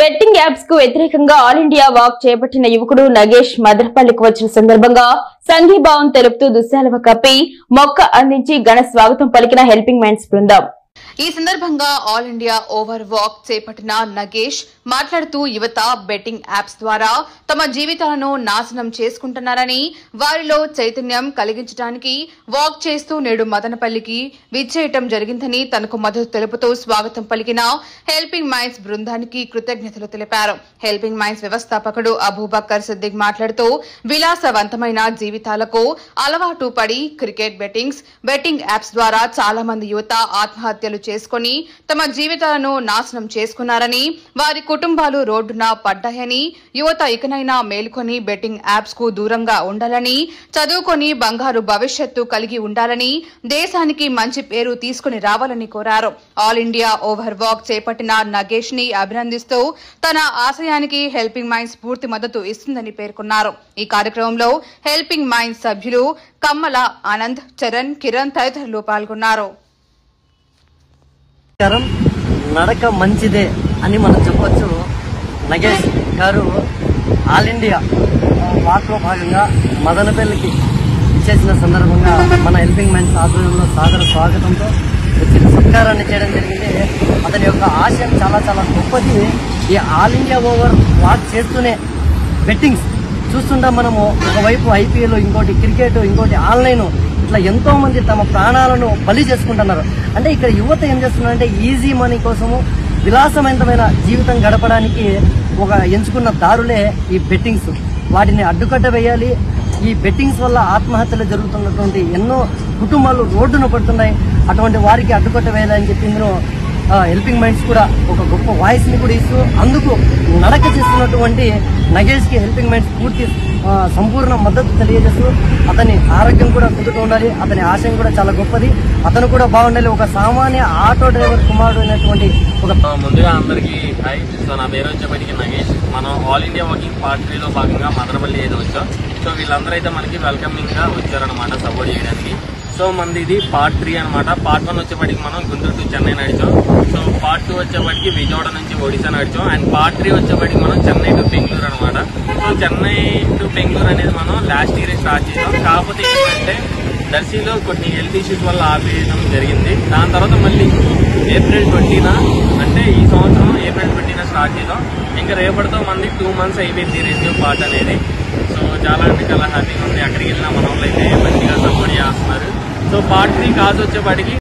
Betting apps కు వ్యతిరేకంగా all India walk చేపట్టిన యువకుడు నగేష్ మదనపల్లికి వచ్చిన సందర్భంగా సంఘీభావం తెలుపుతూ దుశ్శాలువ కప్పి మొక్క అందించి ఘన స్వాగతం పలికిన హెల్పింగ్ మైండ్స్ బృందం. ఈ సందర్భంగా ఆల్ ఇండియా ఓవర్ వాక్ చేపట్టిన నగేష్ మాట్లాడుతూ యువత బెట్టింగ్ యాప్స్ ద్వారా తమ జీవితాలను నాశనం చేసుకుంటున్నారని, వారిలో చైతన్యం కలిగించడానికి వాక్ చేస్తూ నేడు మదనపల్లికి విచ్చేయటం జరిగిందని తనకు మద్దతు తెలుపుతూ స్వాగతం పలికిన హెల్పింగ్ మైండ్స్ బృందానికి కృతజ్ఞతలు తెలిపారు. హెల్పింగ్ మైండ్స్ వ్యవస్థాపకుడు అబూబకర్ సిద్దిక్ మాట్లాడుతూ విలాసవంతమైన జీవితాలకు అలవాటు పడి క్రికెట్ బెట్టింగ్ యాప్స్ ద్వారా చాలా మంది యువత ఆత్మహత్యలు చేసుకుని తమ జీవితాలను నాశనం చేసుకున్నారని, వారి కుటుంబాలు రోడ్డున పడ్డాయని, యువత ఇకనైనా మేలుకొని బెట్టింగ్ యాప్స్ కు దూరంగా ఉండాలని, చదువుకొని బంగారు భవిష్యత్తు కలిగి ఉండాలని, దేశానికి మంచి పేరు తీసుకుని రావాలని కోరారు. ఆల్ ఇండియా ఓవర్ వాక్ చేపట్టిన నగేష్ ని అభినందిస్తూ తన ఆశయానికి హెల్పింగ్ మైండ్స్ పూర్తి మద్దతు ఇస్తుందని పేర్కొన్నారు. ఈ కార్యక్రమంలో హెల్పింగ్ మైండ్స్ సభ్యులు కమ్మల ఆనంద్, చరణ్, కిరణ్ తదితరులు పాల్గొన్నారు. నడక మంచిదే అని మనం చెప్పొచ్చు. నగేష్ గారు ఆల్ ఇండియా వాక్లో భాగంగా మదనపల్లికి ఇచ్చేసిన సందర్భంగా మన హెల్పింగ్ మైండ్స్ ఆధ్వర్యంలో సాదర స్వాగతంతో వచ్చిన సత్కారాన్ని చేయడం జరిగింది. అతని యొక్క ఆశయం చాలా చాలా గొప్పది. ఈ ఆల్ ఇండియా ఓవర్ వాక్ చేస్తూనే బెట్టింగ్స్ చూస్తుంటాం మనము. ఒకవైపు ఐపీఎల్, ఇంకోటి క్రికెట్, ఇంకోటి ఆన్లైన్, ఇట్లా ఎంతో మంది తమ ప్రాణాలను బలి చేసుకుంటున్నారు. అంటే ఇక్కడ యువత ఏం చేస్తున్నారంటే ఈజీ మనీ కోసము విలాసవంతమైన జీవితం గడపడానికి ఒక ఎంచుకున్న దారులే ఈ బెట్టింగ్స్. వాటిని అడ్డుకట్ట వేయాలి. ఈ బెట్టింగ్స్ వల్ల ఆత్మహత్యలు జరుగుతున్నటువంటి ఎన్నో కుటుంబాలు రోడ్డున పడుతున్నాయి. అటువంటి వారికి అడ్డుకట్ట వేయాలని చెప్పి ఇందులో హెల్పింగ్ మైండ్స్ కూడా ఒక గొప్ప వాయిస్ ని కూడా ఇస్తూ అందుకు నడక చేస్తున్నటువంటి నగేష్ కి హెల్పింగ్ మైండ్స్ పూర్తి సంపూర్ణ మద్దతు తెలియజేస్తూ అతని ఆరోగ్యం కూడా కుదుట ఉండాలి. అతని ఆశయం కూడా చాలా గొప్పది. అతను కూడా బాగుండాలి. ఒక సామాన్య ఆటో డ్రైవర్ కుమారుడు అయినటువంటి ఒక ముందుగా అందరికీ హాయ్. సో నా పేరు వచ్చేప్పటికి నగేష్. మనం ఆల్ ఇండియా వాకింగ్ పార్ట్ 3లో భాగంగా మదనపల్లి అయితే వచ్చాం. సో వీళ్ళందరూ అయితే మనకి వెల్కమింగ్ గా వచ్చారనమాట సపోర్ట్ చేయడానికి. సో మనది ఇది పార్ట్ 3 అనమాట. పార్ట్ 1 వచ్చేప్పటికి మనం గుంటూరు టు చెన్నై నడిచాం. సో పార్ట్ 2 వచ్చేప్పటికి విజయవాడ నుంచి ఒడిశా నడిచాం. అండ్ పార్ట్ 3 వచ్చేప్పటికి మనం చెన్నై టు బెంగళూరు అనమాట. సో చెన్నై టు బెంగళూరు అనేది మనం లాస్ట్ ఇయర్ స్టార్ట్ చేసాం. కాకపోతే ఏంటంటే దర్శిలో కొన్ని హెల్త్ ఇష్యూస్ వల్ల ఆపేయడం జరిగింది. దాని తర్వాత మళ్ళీ ఏప్రిల్ 20న అంటే ఈ సంవత్సరం ఏప్రిల్ 20న స్టార్ట్ చేసాం. ఇంకా రేపటితో మనది 2 months అయిపోయింది రెజ్యూమ్ పార్ట్ అనేది. సో చాలా అంటే చాలా హ్యాపీగా ఉంది. అక్కడికి వెళ్ళిన మన వాళ్ళు అయితే మంచిగా సపోర్ట్ చేస్తున్నారు. సో పార్ట్ 3 కాజ్ వచ్చేప్పటికి